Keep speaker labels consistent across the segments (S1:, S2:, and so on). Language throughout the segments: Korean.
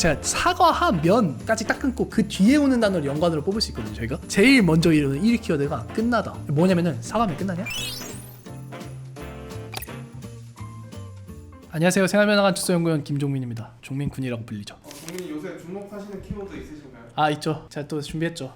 S1: 제가 사과 면까지 딱 끊고 그 뒤에 오는 단어를 연관으로 뽑을 수 있거든요. 저희가 제일 먼저 이루는 1위 키워드가 끝나다. 뭐냐면은 사과면 끝나냐? 안녕하세요. 생활면허관 출소연구원 김종민입니다. 종민군이라고 불리죠.
S2: 종민이 요새 주목하시는 키워드 있으신가요?
S1: 아 있죠. 제가 또 준비했죠.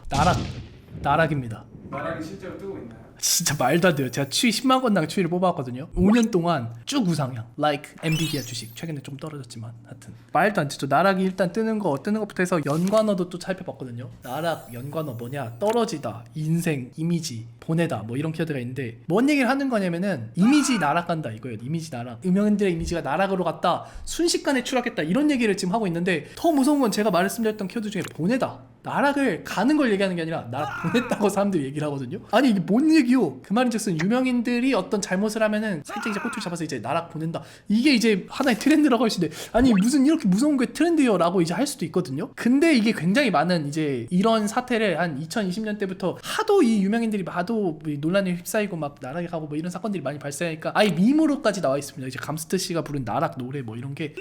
S1: 나락입니다.
S2: 나락이 실제로 뜨고 있나요?
S1: 진짜 말도 안 돼요. 제가 추위 10만 건당 추위를 뽑아왔거든요. 5년 동안 쭉 우상향. Like 엔비디아 주식. 최근에 좀 떨어졌지만 하여튼 말도 안 되죠. 나락이 일단 뜨는 것부터 해서 연관어도 또 살펴봤거든요. 나락 연관어 뭐냐? 떨어지다, 인생, 이미지, 보내다 뭐 이런 키워드가 있는데 뭔 얘기를 하는 거냐면은 이미지 나락간다 이거예요. 이미지 나락. 음영인들의 이미지가 나락으로 갔다. 순식간에 추락했다. 이런 얘기를 지금 하고 있는데 더 무서운 건 제가 말씀드렸던 키워드 중에 보내다. 나락을 가는 걸 얘기하는 게 아니라 나락 보냈다고 사람들이 얘기를 하거든요. 아니 이게 뭔 얘기요? 그 말인즉슨 유명인들이 어떤 잘못을 하면은 살짝 이제 꼬투리 잡아서 이제 나락 보낸다. 이게 이제 하나의 트렌드라고 할 수 있는데 아니 무슨 이렇게 무서운 게 트렌드요라고 이제 할 수도 있거든요. 근데 이게 굉장히 많은 이제 이런 사태를 한 2020년 때부터 하도 이 유명인들이 하도 논란에 휩싸이고 막 나락에 가고 뭐 이런 사건들이 많이 발생하니까 아예 밈으로까지 나와 있습니다. 이제 감스트 씨가 부른 나락 노래 뭐 이런 게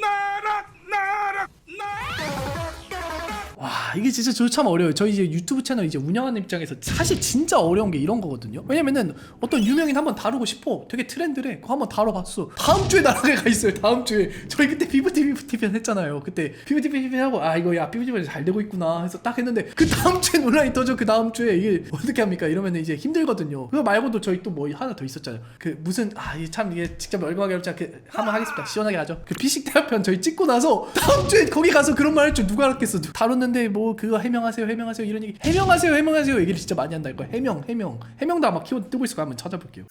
S1: 와 이게 진짜 저 참 어려워요. 저희 이제 유튜브 채널 이제 운영하는 입장에서 사실 진짜 어려운 게 이런 거거든요. 왜냐면은 어떤 유명인 한번 다루고 싶어. 되게 트렌드래. 그거 한번 다뤄봤어. 다음 주에 나락에 가 있어요. 다음 주에. 저희 그때 피부티비 편 했잖아요. 그때 피부티비 하고 아 이거 야 피부티비 잘 되고 있구나 해서 딱 했는데 그 다음 주에 논란이 터져. 그 다음 주에 이게 어떻게 합니까? 이러면은 이제 힘들거든요. 그거 말고도 저희 또 뭐 하나 더 있었잖아요. 그 무슨 이게 참 이게 직접 얼마나 어렵지 않게 한번 하겠습니다. 시원하게 하죠. 그 피식 대화편 저희 찍고 나서 다음 주에 거기 가서 그런 말 할 줄 누가 알았겠어. 다뤘는데 뭐 그거 해명하세요 이런 얘기 해명하세요 얘기를 진짜 많이 한다. 이거 해명도 아마 키워드 뜨고 있을 거야. 한번 찾아볼게요.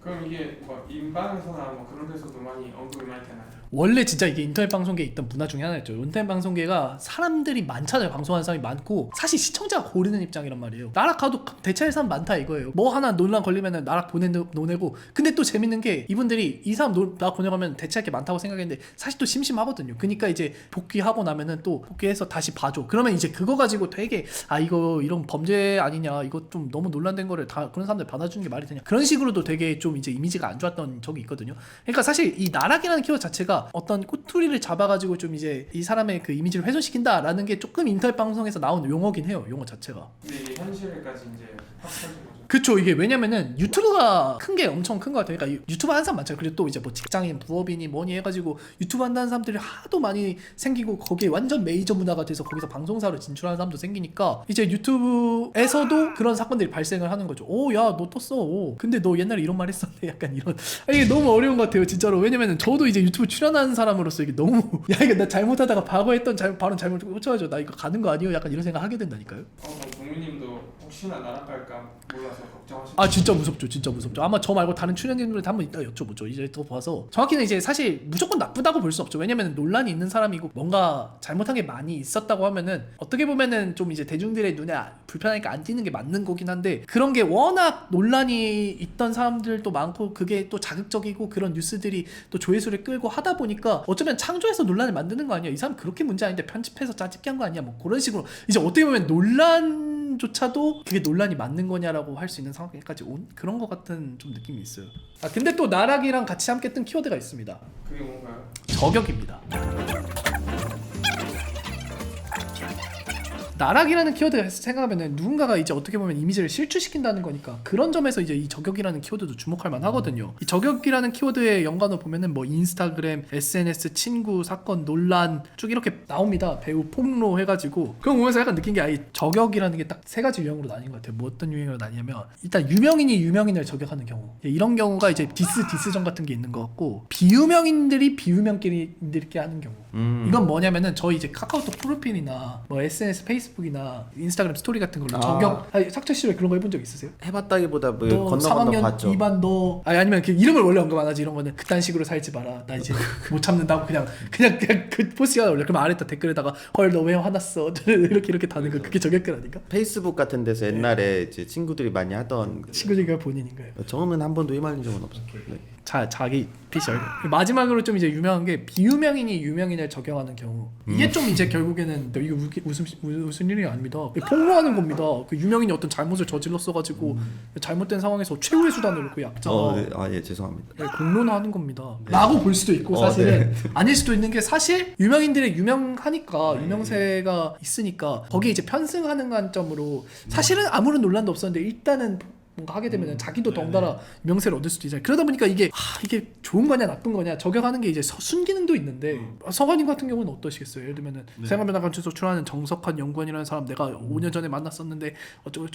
S2: 그럼 이게 뭐 인방에서나 뭐 그런 데서도 많이 언급이 많이 되나요?
S1: 원래 진짜 이게 인터넷 방송계에 있던 문화 중에 하나였죠. 인터넷 방송계가 사람들이 많잖아요. 방송하는 사람이 많고 사실 시청자가 고르는 입장이란 말이에요. 나락 가도 대체할 사람 많다 이거예요. 뭐 하나 논란 걸리면은 나락 보내고 근데 또 재밌는 게 이분들이 이 사람 나락 보내가면 대체할 게 많다고 생각했는데 사실 또 심심하거든요. 그러니까 이제 복귀하고 나면은 또 복귀해서 다시 봐줘. 그러면 이제 그거 가지고 되게 이거 이런 범죄 아니냐 이거 좀 너무 논란된 거를 다 그런 사람들 받아주는 게 말이 되냐 그런 식으로도 되게 좀 이제 이미지가 안 좋았던 적이 있거든요. 그러니까 사실 이 나락이라는 키워드 자체가 어떤 꼬투리를 잡아가지고 좀 이제 이 사람의 그 이미지를 훼손시킨다라는 게 조금 인터넷 방송에서 나온 용어긴 해요. 용어 자체가.
S2: 근데 이게 현실까지 이제 확산된 거죠.
S1: 그쵸. 이게 왜냐면은 유튜브가 큰 게 엄청 큰 것 같아요. 그러니까 유튜브 하는 사람 많잖아요. 그리고 또 이제 뭐 직장인, 부업인이 뭐니 해가지고 유튜브 한다는 사람들이 하도 많이 생기고 거기에 완전 메이저 문화가 돼서 거기서 방송사로 진출하는 사람도 생기니까 이제 유튜브에서도 그런 사건들이 발생을 하는 거죠. 오, 야, 너 떴어. 오, 근데 너 옛날에 이런 말 했었네. 약간 이런. 이게 너무 어려운 것 같아요. 진짜로. 왜냐면은 저도 이제 유튜브 출연하는 사람으로서 이게 너무 야, 이거 나 잘못하다가 과거했던 발언 잘못 꽂혀가지고 나 이거 가는 거 아니에요? 약간 이런 생각 하게 된다니까요.
S2: 그럼 종민님도 혹시나 나락 갈까 몰라서 걱정하시죠?
S1: 진짜 무섭죠. 진짜 무섭죠. 아마 저 말고 다른 출연진들한테 한번 이따 여쭤보죠. 이제 더 봐서 정확히는 이제 사실 무조건 나쁘다고 볼 수 없죠. 왜냐면 논란이 있는 사람이고 뭔가 잘못한 게 많이 있었다고 하면은 어떻게 보면은 좀 이제 대중들의 눈에 불편하니까 안 띄는 게 맞는 거긴 한데 그런 게 워낙 논란이 있던 사람들도 많고 그게 또 자극적이고 그런 뉴스들이 또 조회수를 끌고 하다 보니까 어쩌면 창조해서 논란을 만드는 거 아니야. 이 사람 그렇게 문제 아닌데 편집해서 짜집게 한 거 아니야. 뭐 그런 식으로 이제 어떻게 보면 논란조차도 그게 논란이 맞는 거냐라고 할 수 있는 상황까지 온 그런 것 같은 좀 느낌이 있어요. 근데 또 나락이랑 같이 함께 뜬 키워드가 있습니다.
S2: 그게 뭔가요?
S1: 저격입니다. 나락이라는 키워드를 생각하면은 누군가가 이제 어떻게 보면 이미지를 실추시킨다는 거니까 그런 점에서 이제 이 저격이라는 키워드도 주목할 만하거든요. 이 저격이라는 키워드의 연관을 보면은 뭐 인스타그램, SNS, 친구, 사건, 논란 쭉 이렇게 나옵니다. 배우 폭로 해가지고 그런 거 보면서 약간 느낀 게 이 저격이라는 게 딱 세 가지 유형으로 나뉜 것 같아요. 뭐 어떤 유형으로 나뉘냐면 일단 유명인이 유명인을 저격하는 경우 이런 경우가 이제 디스전 같은 게 있는 것 같고 비유명인들이 비유명인들끼리 하는 경우 이건 뭐냐면은 저희 이제 카카오톡 프로필이나 뭐 SNS, 페이스북이나 인스타그램 스토리 같은 걸로 저격 삭제 시도에 그런 거 해본 적 있으세요?
S3: 해봤다기보다 뭐
S1: 너
S3: 건너
S1: 3학년
S3: 봤죠.
S1: 2반 너 아니면 그 이름을 원래 언급 안 하지. 이런 거는 그딴 식으로 살지 마라. 나 이제 못 참는다고 그냥 그 포스가 원래 그럼 아래다 댓글에다가 헐 너 왜 화났어 이렇게 다는 거 그게 저격글 아닌가?
S3: 페이스북 같은 데서 옛날에 이제 친구들이 많이 하던
S1: 친구들과 본인인가요?
S3: 저는 한 번도 휘말린 적은 없어요. 네.
S1: 자기 오피셜. 마지막으로 좀 이제 유명한 게 비유명인이 유명인을 적용하는 경우. 이게 좀 이제 결국에는 이거 무슨 일이 아닙니다. 폭로하는 겁니다. 그 유명인이 어떤 잘못을 저질렀어가지고 잘못된 상황에서 최후의 수단으로 그 약자가
S3: 네. 예, 죄송합니다.
S1: 네, 공론화하는 겁니다. 라고 볼 수도 있고 사실은 아닐 수도 있는 게 사실 유명인들이 유명하니까 유명세가 있으니까 거기에 이제 편승하는 관점으로 사실은 아무런 논란도 없었는데 일단은 뭔가 하게 되면 자기도 덩달아 명세를 얻을 수도 있잖아요. 그러다 보니까 이게 좋은 거냐 나쁜 거냐 적용하는 게 이제 순기능도 있는데 서관님 같은 경우는 어떠시겠어요? 예를 들면은 생활변화관측에서 출연하는 정석한 연구원이라는 사람 내가 5년 전에 만났었는데 어쩌고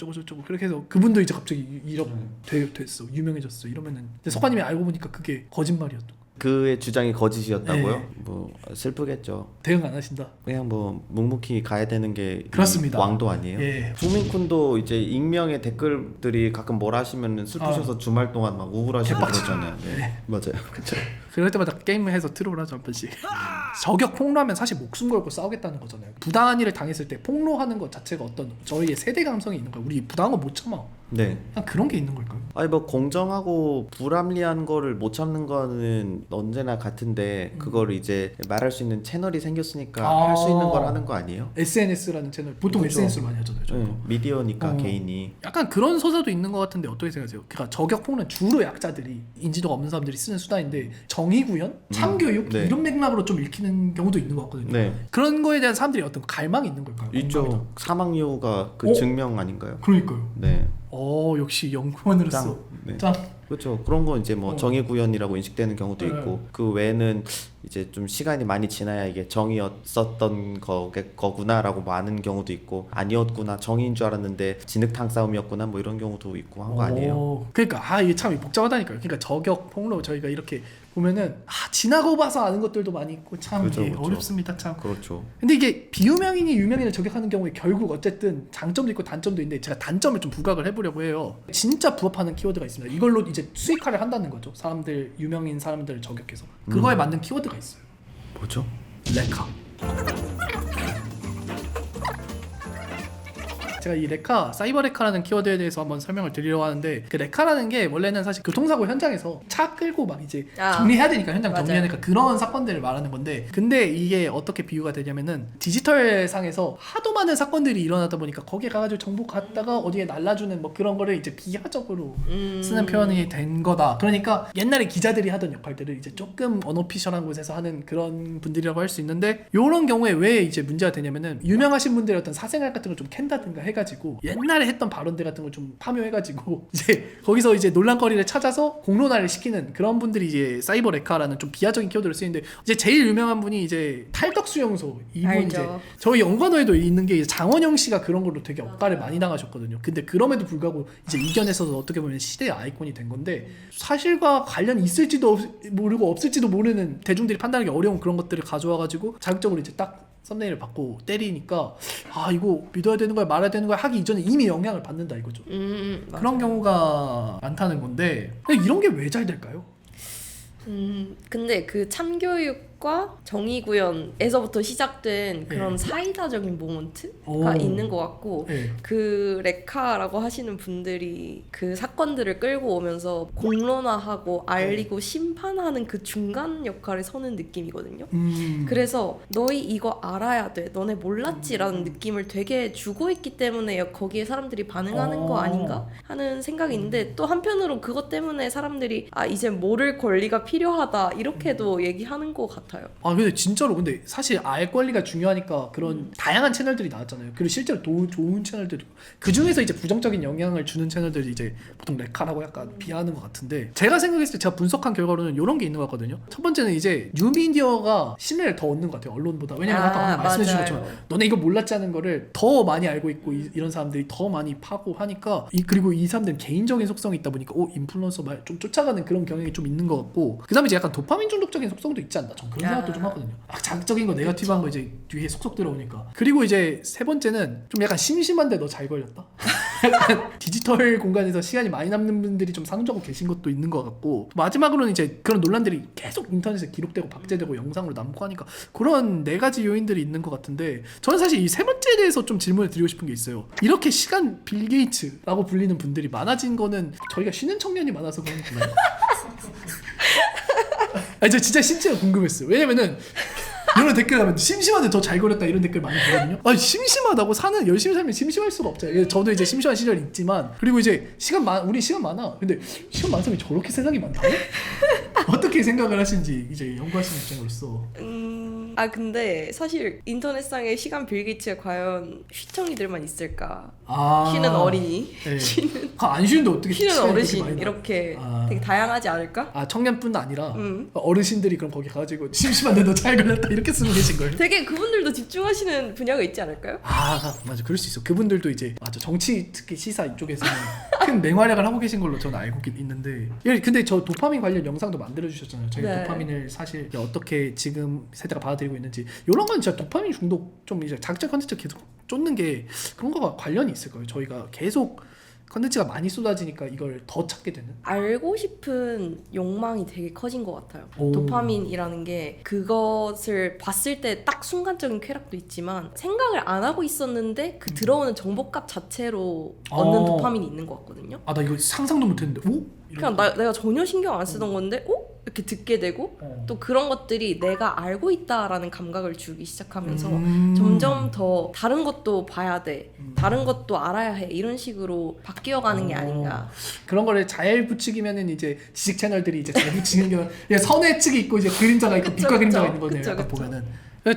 S1: 그렇게 해서 그분도 이제 갑자기 이렇게 됐어 유명해졌어 이러면은 서관님이 알고 보니까 그게 거짓말이었던.
S3: 그의 주장이 거짓이었다고요?
S1: 네.
S3: 뭐 슬프겠죠.
S1: 대응 안 하신다.
S3: 그냥 뭐 묵묵히 가야 되는 게
S1: 그렇습니다.
S3: 왕도 아니에요.
S1: 예.
S3: 국민쿤도 이제 익명의 댓글들이 가끔 뭐라 하시면 슬프셔서 주말 동안 막 우울하시고 그러잖아요. 네. 맞아요.
S1: 그렇죠. 그럴 때마다 게임을 해서 트롤을 하죠 한 번씩. 저격 폭로하면 사실 목숨 걸고 싸우겠다는 거잖아요. 부당한 일을 당했을 때 폭로하는 것 자체가 어떤 저희의 세대 감성이 있는 거예요. 우리 부당한 거 못 참아.
S3: 네.
S1: 그냥 그런 게 있는 걸까요?
S3: 아니 뭐 공정하고 불합리한 거를 못 참는 거는 언제나 같은데 그걸 이제 말할 수 있는 채널이 생겼으니까 할 수 있는 걸 하는 거 아니에요?
S1: SNS라는 채널 보통
S3: 그렇죠.
S1: SNS로 많이 하잖아요. 저희도.
S3: 네, 미디어니까 개인이.
S1: 약간 그런 서사도 있는 것 같은데 어떻게 생각하세요? 그러니까 저격 폭로는 주로 약자들이 인지도가 없는 사람들이 쓰는 수단인데 정의 구현, 참교육
S3: 네.
S1: 이런 맥락으로 좀 읽히는 경우도 있는 것 같거든요.
S3: 네.
S1: 그런 거에 대한 사람들이 어떤 갈망이 있는 걸까요?
S3: 있죠. 사망 이유가 그 증명 아닌가요?
S1: 그러니까요.
S3: 네.
S1: 역시 연구원으로서
S3: 짱. 네.
S1: 짱.
S3: 그렇죠. 그런 거 이제 뭐 정의 구현이라고 인식되는 경우도
S1: 네.
S3: 있고 그 외에는 이제 좀 시간이 많이 지나야 이게 정의였었던 거구나라고 뭐 아는 경우도 있고 아니었구나 정의인 줄 알았는데 진흙탕 싸움이었구나 뭐 이런 경우도 있고 한 거 아니에요?
S1: 그러니까 이게 참 복잡하다니까요. 그러니까 저격 폭로 저희가 이렇게 보면은 지나고 봐서 아는 것들도 많이 있고 참
S3: 그렇죠,
S1: 이게
S3: 그렇죠.
S1: 어렵습니다 참.
S3: 그렇죠.
S1: 근데 이게 비유명인이 유명인을 저격하는 경우에 결국 어쨌든 장점도 있고 단점도 있는데 제가 단점을 좀 부각을 해보려고 해요. 진짜 부합하는 키워드가 있습니다. 이걸로 이제 수익화를 한다는 거죠. 사람들 유명인 사람들을 저격해서 그거에 맞는 키워드가 있어요.
S3: 뭐죠?
S1: 레카. 제가 이 레카, 사이버 레카라는 키워드에 대해서 한번 설명을 드리려고 하는데 그 레카라는 게 원래는 사실 교통사고 현장에서 차 끌고 막 이제 정리해야 되니까 현장
S4: 맞아요.
S1: 정리해야 되니까 그런 사건들을 말하는 건데 근데 이게 어떻게 비유가 되냐면은 디지털 상에서 하도 많은 사건들이 일어나다 보니까 거기에 가가지고 정보 갖다가 어디에 날라주는 뭐 그런 거를 이제 비하적으로 쓰는 표현이 된 거다. 그러니까 옛날에 기자들이 하던 역할들을 이제 조금 언오피셜한 곳에서 하는 그런 분들이라고 할 수 있는데 요런 경우에 왜 이제 문제가 되냐면은 유명하신 분들의 어떤 사생활 같은 걸 좀 캔다든가 해가지고 옛날에 했던 발언들 같은 걸 좀 파묘해가지고 이제 거기서 이제 논란거리를 찾아서 공론화를 시키는 그런 분들이 이제 사이버 레카라는 좀 비하적인 키워드를 쓰는데 이제 제일 유명한 분이 이제 탈덕수용소 이분
S4: 알죠.
S1: 이제 저희 연관어에도 있는 게 장원영 씨가 그런 걸로 되게 억까를 많이 당하셨거든요. 근데 그럼에도 불구하고 이제 이겨내서도 어떻게 보면 시대의 아이콘이 된 건데 사실과 관련이 있을지도 모르고 없을지도 모르는 대중들이 판단하기 어려운 그런 것들을 가져와가지고 자극적으로 이제 딱 썸네일을 받고 때리니까 이거 믿어야 되는 거야 말아야 되는 거야 하기 이전에 이미 영향을 받는다 이거죠. 그런 경우가 많다는 건데 이런 게 왜 잘 될까요?
S4: 근데 그 참교육과 정의구현에서부터 시작된 그런 사이다적인 모먼트가 있는 것 같고 그 레카라고 하시는 분들이 그 사건들을 끌고 오면서 공론화하고 알리고 심판하는 그 중간 역할을 서는 느낌이거든요. 그래서 너희 이거 알아야 돼 너네 몰랐지라는 느낌을 되게 주고 있기 때문에 거기에 사람들이 반응하는 거 아닌가 하는 생각이 있는데 또 한편으로 그것 때문에 사람들이 이제 모를 권리가 필요하다 이렇게도 얘기하는 것 같아요.
S1: 근데 진짜로 근데 사실 알 권리가 중요하니까 그런 다양한 채널들이 나왔잖아요. 그리고 실제로 좋은 채널들이 그 중에서 이제 부정적인 영향을 주는 채널들이 이제 보통 레카라고 약간 비하하는 것 같은데 제가 생각했을 때 제가 분석한 결과로는 이런 게 있는 것 같거든요. 첫 번째는 이제 뉴미디어가 신뢰를 더 얻는 것 같아요. 언론보다. 왜냐면 아까 방금 말씀해 주신 것처럼 너네 이거 몰랐지 하는 거를 더 많이 알고 있고 이런 사람들이 더 많이 파고 하니까 그리고 이 사람들은 개인적인 속성이 있다 보니까 인플루언서 말 좀 쫓아가는 그런 경향이 좀 있는 것 같고 그 다음에 이제 약간 도파민 중독적인 속성도 있지 않나? 전 그런 생각도 좀 하거든요. 자극적인 거 네거티브한 거 이제 뒤에 속속 들어오니까. 그리고 이제 세 번째는 좀 약간 심심한데 너 잘 걸렸다. 약간 디지털 공간에서 시간이 많이 남는 분들이 좀 상주하고 계신 것도 있는 것 같고 마지막으로는 이제 그런 논란들이 계속 인터넷에 기록되고 박제되고 영상으로 남고 하니까 그런 네 가지 요인들이 있는 것 같은데 저는 사실 이 세 번째에 대해서 좀 질문을 드리고 싶은 게 있어요. 이렇게 시간 빌 게이츠라고 불리는 분들이 많아진 거는 저희가 쉬는 청년이 많아서 그런 건가요? 아니 저 진짜 심지어 궁금했어요. 왜냐면은 이런 댓글 하면 심심한데 더 잘 그렸다 이런 댓글 많이 보거든요. 아니 심심하다고 열심히 살면 심심할 수가 없잖아요. 저도 이제 심심한 시절이 있지만 그리고 이제 우리 시간 많아. 근데 시간 많은 사람이 저렇게 생각이 많다고? 어떻게 생각을 하시는지 이제 연구하시는 입장으로서.
S4: 근데 사실 인터넷상의 시간 빌기치에 과연 휘청이들만 있을까?
S1: 아.
S4: 쉬는 어린이,
S1: 네.
S4: 쉬는
S1: 안 쉬는데 어떻게
S4: 쉬는
S1: 시간이 그렇게
S4: 어르신
S1: 많이 나?
S4: 이렇게
S1: 아.
S4: 되게 다양하지 않을까?
S1: 아 청년뿐 아니라 어르신들이 그럼 거기 가가지고 심심한데 너 잘 걸렸다 이렇게 쓰고 계신 거예요?
S4: 되게 그분들도 집중하시는 분야가 있지 않을까요?
S1: 아 맞아 그럴 수 있어. 그분들도 이제 맞아 정치 특히 시사 이쪽에서는 큰 맹활약을 하고 계신 걸로 저는 알고 있는데 근데 저 도파민 관련 영상도 만들어 주셨잖아요. 저희가
S4: 네.
S1: 도파민을 사실 어떻게 지금 세대가 받아들이고 있는지 이런 건 진짜 도파민 중독 좀 이제 자극적 컨텐츠 계속 쫓는 게 그런 거가 관련이 있을 거예요. 저희가 계속 컨텐츠가 많이 쏟아지니까 이걸 더 찾게 되는.
S4: 알고 싶은 욕망이 되게 커진 것 같아요.
S1: 오.
S4: 도파민이라는 게 그것을 봤을 때 딱 순간적인 쾌락도 있지만 생각을 안 하고 있었는데 그 들어오는 정보값 자체로 얻는 도파민이 있는 것 같거든요.
S1: 아 나 이거 상상도 못했는데 오?
S4: 그냥 내가 전혀 신경 안 쓰던 건데 이렇게 듣게 되고 또 그런 것들이 내가 알고 있다라는 감각을 주기 시작하면서 점점 더 다른 것도 봐야 돼, 다른 것도 알아야 해 이런 식으로 바뀌어가는 게 아닌가.
S1: 그런 거를 잘 붙이기면은 이제 지식 채널들이 이제 잘 붙이는 게 그냥 선의 측이 있고 이제 그림자가 있고 빛과 그림자가 있는 거네요. 약간 보면은.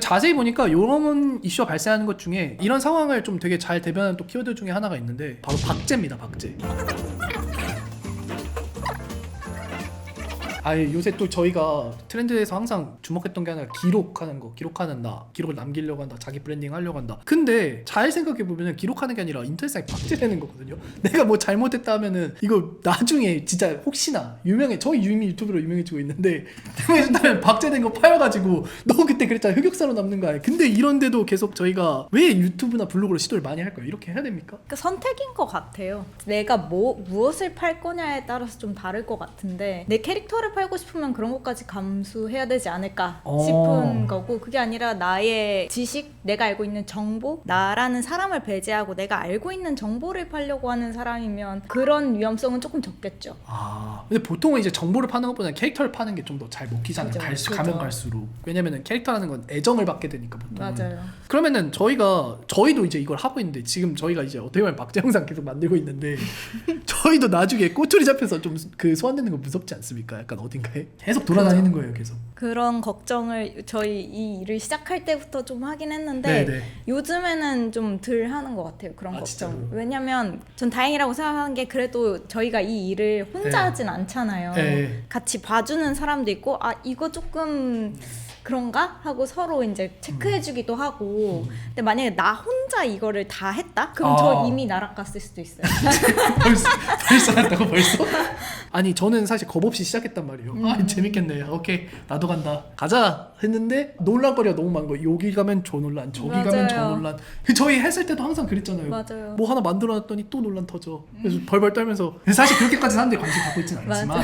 S1: 자세히 보니까 이런 이슈가 발생하는 것 중에 이런 상황을 좀 되게 잘 대변하는 또 키워드 중에 하나가 있는데 바로 박제입니다. 박제. 요새 또 저희가 트렌드에서 항상 주목했던 게 하나 기록하는 거, 기록하는 기록을 남기려고 한다, 자기 브랜딩 하려고 한다. 근데 잘 생각해보면 기록하는 게 아니라 인터넷상에 박제되는 거거든요. 내가 뭐 잘못했다 하면은 이거 나중에 진짜 혹시나 저희 이미 유튜브로 유명해지고 있는데 유명해진다면 박제된 거 파여가지고 너 그때 그랬잖아 흑역사로 남는 거 아니야. 근데 이런데도 계속 저희가 왜 유튜브나 블로그로 시도를 많이 할까요? 이렇게 해야 됩니까?
S5: 그 선택인 것 같아요. 내가 무엇을 팔 거냐에 따라서 좀 다를 것 같은데 내 캐릭터를 팔고 싶으면 그런 것까지 감수해야 되지 않을까 싶은 거고 그게 아니라 나의 지식, 내가 알고 있는 정보, 나라는 사람을 배제하고 내가 알고 있는 정보를 팔려고 하는 사람이면 그런 위험성은 조금 적겠죠.
S1: 근데 보통은 이제 정보를 파는 것보다는 캐릭터를 파는 게 좀 더 잘 먹히잖아요.
S5: 그죠.
S1: 가면 갈수록. 왜냐면은 캐릭터라는 건 애정을 받게 되니까 보통.
S5: 맞아요.
S1: 그러면은 저희도 이제 이걸 하고 있는데 지금 저희가 이제 어떻게 보면 박제 영상 계속 만들고 있는데 저희도 나중에 꼬투리 잡혀서 좀 그 소환되는 거 무섭지 않습니까? 약간 어딘가에 계속 돌아다니는 거예요, 계속.
S5: 그런 걱정을 저희 이 일을 시작할 때부터 좀 하긴 했는데
S1: 네네.
S5: 요즘에는 좀 덜 하는 것 같아요. 그런 걱정.
S1: 진짜로요?
S5: 왜냐면 전 다행이라고 생각하는 게 그래도 저희가 이 일을 혼자
S1: 네.
S5: 하진 않잖아요.
S1: 네.
S5: 같이 봐주는 사람도 있고 이거 조금 그런가? 하고 서로 이제 체크해주기도 하고 근데 만약에 나 혼자 이거를 다 했다? 그럼 저 이미 날아갔을 수도 있어요.
S1: 벌써 했다고 벌써? 아니 저는 사실 겁 없이 시작했단 말이에요. 재밌겠네. 오케이 나도 간다. 가자 했는데 논란거리가 너무 많은 거예요. 여기 가면 저 논란, 저기 가면 저
S5: 맞아요.
S1: 논란. 저희 했을 때도 항상 그랬잖아요.
S5: 맞아요.
S1: 뭐 하나 만들어놨더니 또 논란 터져. 그래서 벌벌 떨면서 사실 그렇게까지 사람들이 관심 갖고 있지는 않지만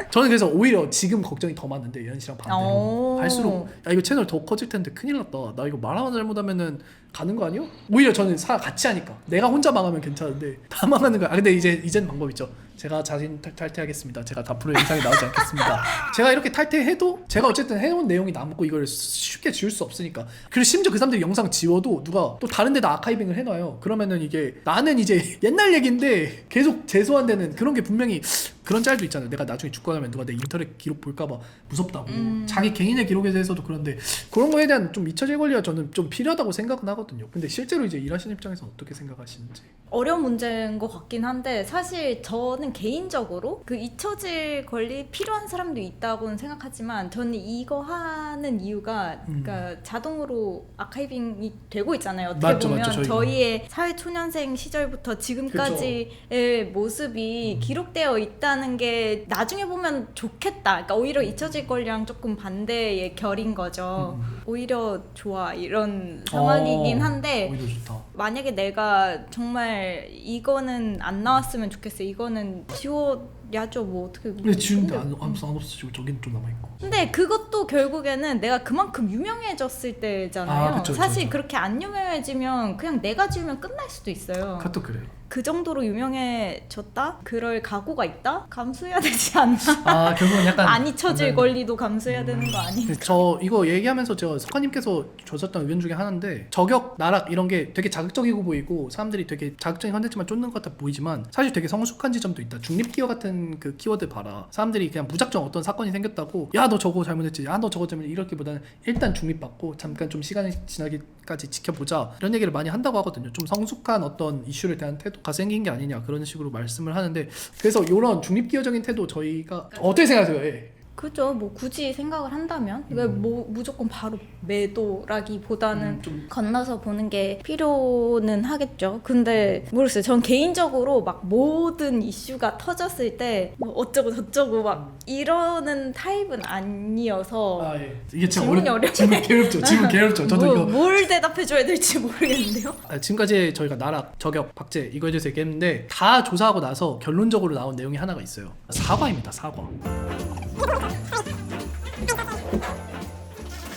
S1: 저는 그래서 오히려 지금 걱정이 더 많은데 예은 씨랑 반대로 할수록 야 이거 채널 더 커질 텐데 큰일 났다. 나 이거 말 하나 잘못하면은 가는 거 아니요? 오히려 저는 같이 하니까 내가 혼자 망하면 괜찮은데 다 망하는 거야. 근데 이제는 방법 있죠. 제가 자신 탈퇴하겠습니다. 제가 앞으로 영상에 나오지 않겠습니다. 제가 이렇게 탈퇴해도 제가 어쨌든 해놓은 내용이 남고 이걸 쉽게 지울 수 없으니까. 그리고 심지어 그 사람들이 영상 지워도 누가 또 다른 데다 아카이빙을 해놔요. 그러면은 이게 나는 이제 옛날 얘기인데 계속 재소환되는 그런 게 분명히 그런 짤도 있잖아요. 내가 나중에 죽고 나면 누가 내 인터넷 기록 볼까봐 무섭다고. 자기 개인의 기록에 대해서도 그런데 그런 거에 대한 좀 잊혀질 권리가 저는 좀 필요하다고 생각은 하거든요. 근데 실제로 이제 일하시는 입장에서 어떻게 생각하시는지.
S5: 어려운 문제인 것 같긴 한데 사실 저는 개인적으로 그 잊혀질 권리 필요한 사람도 있다고는 생각하지만 저는 이거 하는 이유가 그러니까 자동으로 아카이빙이 되고 있잖아요. 어떻게
S1: 맞죠,
S5: 보면
S1: 맞죠,
S5: 저희의 사회초년생 시절부터 지금까지의 모습이 기록되어 있다는 게 나중에 보면 좋겠다. 그러니까 오히려 잊혀질 권리랑 조금 반대의 결인 거죠. 오히려 좋아 이런 상황이긴 한데
S1: 오히려 좋다.
S5: 만약에 내가 정말 이거는 안 나왔으면 좋겠어. 이거는 지워야죠. 뭐 어떻게.
S1: 근데 지운데 안 없어지고 저기는 좀 남아있고.
S5: 근데 그것도 결국에는 내가 그만큼 유명해졌을 때잖아요.
S1: 그쵸,
S5: 사실
S1: 그쵸.
S5: 그렇게 안 유명해지면 그냥 내가 지우면 끝날 수도 있어요.
S1: 그것도 그래요.
S5: 그 정도로 유명해졌다? 그럴 각오가 있다? 감수해야 되지 않나?
S1: 아 결국은 약간
S5: 안 잊혀질 권리도 감수해야 되는 거 아닌가?
S1: 저 이거 얘기하면서 제가 석하님께서 주셨던 의견 중에 하나인데 저격, 나락 이런 게 되게 자극적이고 보이고 사람들이 되게 자극적인 컨텐츠만 쫓는 것 같아 보이지만 사실 되게 성숙한 지점도 있다. 중립 기어 같은 그 키워드 봐라. 사람들이 그냥 무작정 어떤 사건이 생겼다고 야 너 저거 잘못했지, 야 너 저거 잘못, 이렇게보다는 일단 중립받고 잠깐 좀 시간이 지나기까지 지켜보자 이런 얘기를 많이 한다고 하거든요. 좀 성숙한 어떤 이슈를 대한 태도가 생긴 게 아니냐 그런 식으로 말씀을 하는데, 그래서 이런 중립 기어적인 태도 저희가 어떻게 생각하세요? 예.
S5: 그죠. 뭐 굳이 생각을 한다면 이거 뭐 무조건 바로 매도라기보다는
S1: 좀
S5: 건너서 보는 게 필요는 하겠죠. 근데 모르겠어요. 전 개인적으로 막 모든 이슈가 터졌을 때뭐 어쩌고 저쩌고 막 이러는 타입은 아니어서
S1: 아 예. 이게 참
S5: 질문이 어렵네.
S1: 질문 괴롭죠. 질문 괴롭죠. 저도 이거
S5: 뭘 대답해줘야 될지 모르겠는데요.
S1: 지금까지 저희가 나락, 저격, 박제 이거에 대해서 얘기했는데 다 조사하고 나서 결론적으로 나온 내용이 하나가 있어요. 사과입니다. 사과.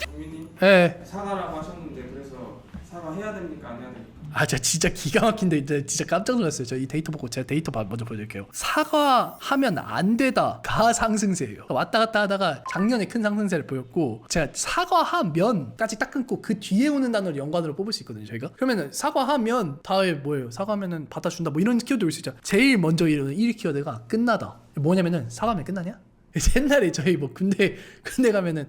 S2: 국민이
S1: 예.
S2: 사과라고 하셨는데 그래서 사과해야 됩니까 안 해야 됩니까?
S1: 아 제가 진짜 기가 막힌데 이제 진짜 깜짝 놀랐어요. 저 이 데이터 보고 제가 데이터 먼저 보여드릴게요. 사과하면 안 되다가 상승세예요. 왔다 갔다 하다가 작년에 큰 상승세를 보였고, 제가 사과하면까지 딱 끊고 그 뒤에 오는 단어를 연관으로 뽑을 수 있거든요. 저희가 그러면은 사과하면 다음에 뭐예요? 사과하면은 받아준다 뭐 이런 키워드 올 수 있죠. 제일 먼저 이르는 1 키워드가 끝나다. 뭐냐면은 사과하면 끝나냐? 옛날에 저희 뭐 군대 가면은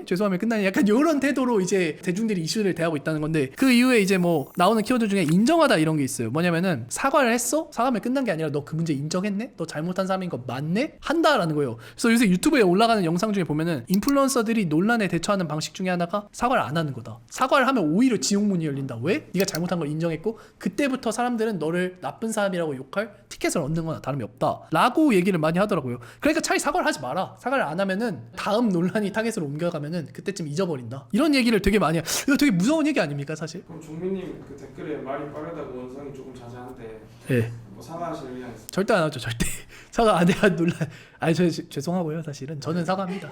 S1: 죄송하면 끝나니 약간 이런 태도로 이제 대중들이 이슈를 대하고 있다는 건데, 그 이후에 이제 뭐 나오는 키워드 중에 인정하다 이런 게 있어요. 뭐냐면은 사과를 했어? 사과하면 끝난 게 아니라 너 그 문제 인정했네? 너 잘못한 사람인 거 맞네? 한다라는 거예요. 그래서 요새 유튜브에 올라가는 영상 중에 보면은 인플루언서들이 논란에 대처하는 방식 중에 하나가 사과를 안 하는 거다. 사과를 하면 오히려 지옥문이 열린다. 왜? 네가 잘못한 걸 인정했고 그때부터 사람들은 너를 나쁜 사람이라고 욕할 티켓을 얻는 거나 다름이 없다 라고 얘기를 많이 하더라고요. 그러니까 차라리 사과를 하지 마라. 사과를 안 하면은 다음 논란이 타겟으로 옮겨가면은 그때쯤 잊어버린다. 이런 얘기를 되게 많이 이거 되게 무서운 얘기 아닙니까 사실?
S2: 그럼 종민님 그 댓글에 말이 빠르다고 원성이 조금 자제한데
S1: 예.
S2: 뭐 사과하실 의향 있어요?
S1: 절대 안 하죠. 절대. 사과 안 해야 논란. 아니 저 죄송하고요. 사실은 저는 사과합니다.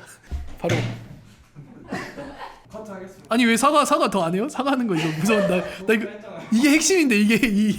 S1: 바로.
S2: 커트하겠습니다.
S1: 아니 왜 사과 더 안 해요? 사과하는 거 이거 무서운 나 이거 이게 핵심인데 이게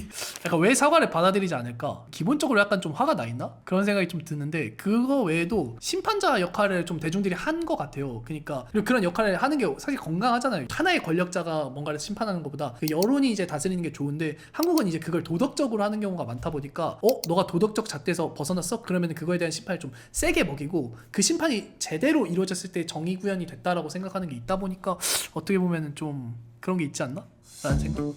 S1: 약간 왜 사과를 받아들이지 않을까? 기본적으로 약간 좀 화가 나 있나? 그런 생각이 좀 드는데, 그거 외에도 심판자 역할을 좀 대중들이 한 것 같아요. 그러니까 그리고 그런 역할을 하는 게 사실 건강하잖아요. 하나의 권력자가 뭔가를 심판하는 것보다 그 여론이 이제 다스리는 게 좋은데, 한국은 이제 그걸 도덕적으로 하는 경우가 많다 보니까 너가 도덕적 잣대에서 벗어났어? 그러면 그거에 대한 심판을 좀 세게 먹이고, 그 심판이 제대로 이루어졌을 때 정의 구현이 됐다라고 생각하는 게 있다 보니까 어떻게 보면은 좀 그런 게 있지 않나? 라는 생각.